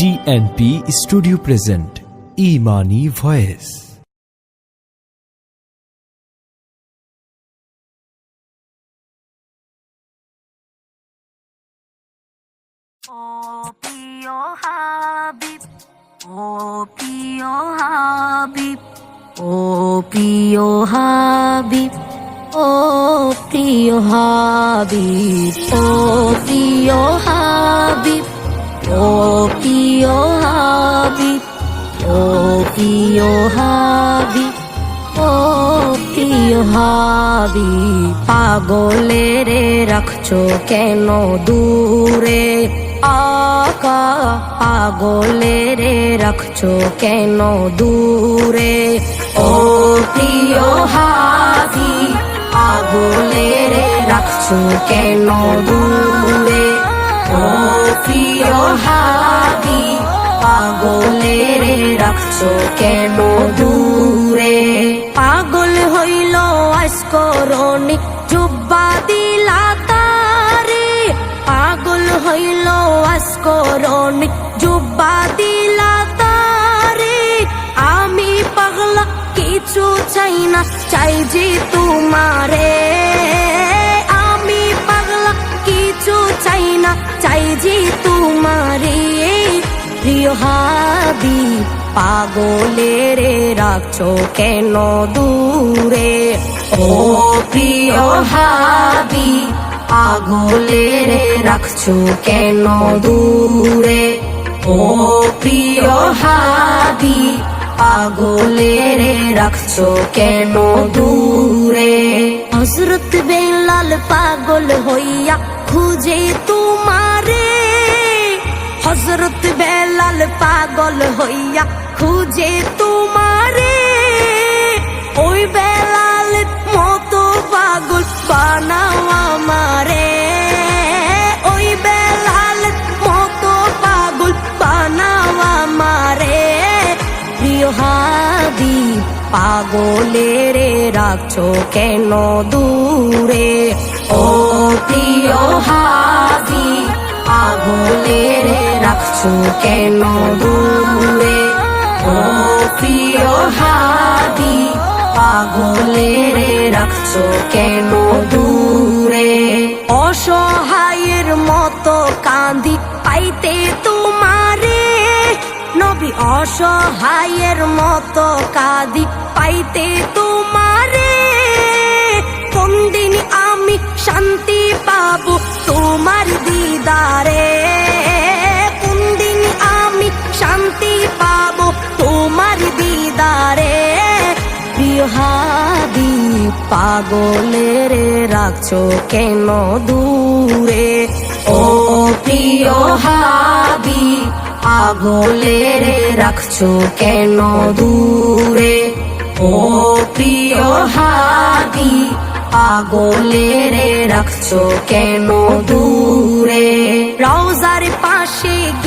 TNP studio present ইমানি voice. ও প্রিয় হাবিব, ও প্রিয় হাবিব, ও প্রিয় হাবিব, ও প্রিয় হাবিব, ও প্রিয় হাবিব, ও প্রিয় হাবিব, ও প্রিয় হাবিব, ও প্রিয় হাবিব। পাগলেরে রাখছো কেন দূরে আকা, পাগলেরে রাখছো কেন দূরে ও প্রিয় হাবিব, পাগলেরে রাখছো কেন দূরে ও প্রিয় হাবিব, পাগলেরে রাখছো কেন দূরে। পাগল হইল আজকরণি জুব্বা দিলা তারে, পাগল হইল আজকরণি জুব্বা দিলা তারে। আমি পাগলা কিছু চাই না, চাই যে তোমারে। আমি পাগলা কিছু চাই না, চাই যে তোমারে। প্রিয় হাবিব, পাগলেরে রাখছো কেন দূরে ও প্রিয় হাবিব, পাগলেরে রাখছো কেন দূরে ও প্রিয় হাবিব, পাগলেরে রাখছো কেন দূরে। হযরত বেলাল পাগল হইয়া খুঁজে তোমারে, হযরত বেলাল পাগল হইয়া খুঁজে তোমারে। ওই বেলাল মতো পাগল বানাও আমারে, ওই বেলাল মতো পাগল বানাও আমারে। প্রিয় হাবিব, পাগলেরে রাখছো কেন দূরে ও প্রিয় হাবিব, পাগলেরে রাখছো কেন দূরে ও প্রিয় হাবিব, পাগলেরে রাখছো কেন দূরে। অসহায়ের মতো কাঁদি পাইতে তোমারে নবী, অসহায়ের মতো কাঁদি পাইতে তোমারে। কোন দিন আমি শান্তি পাবো তোমার দিদারে, কোন দিন আমি শান্তি পাবো তোমার দিদারে। প্রিয় হাবিব, পাগলেরে রাখছো কেন দূরে ও প্রিয় হাবিব, পাগলেরে রাখছো কেন দূরে ও প্রিয় হাবিব, পাগলেরে রাখছো কেন দূরে। রওজার পাশে গিয়ে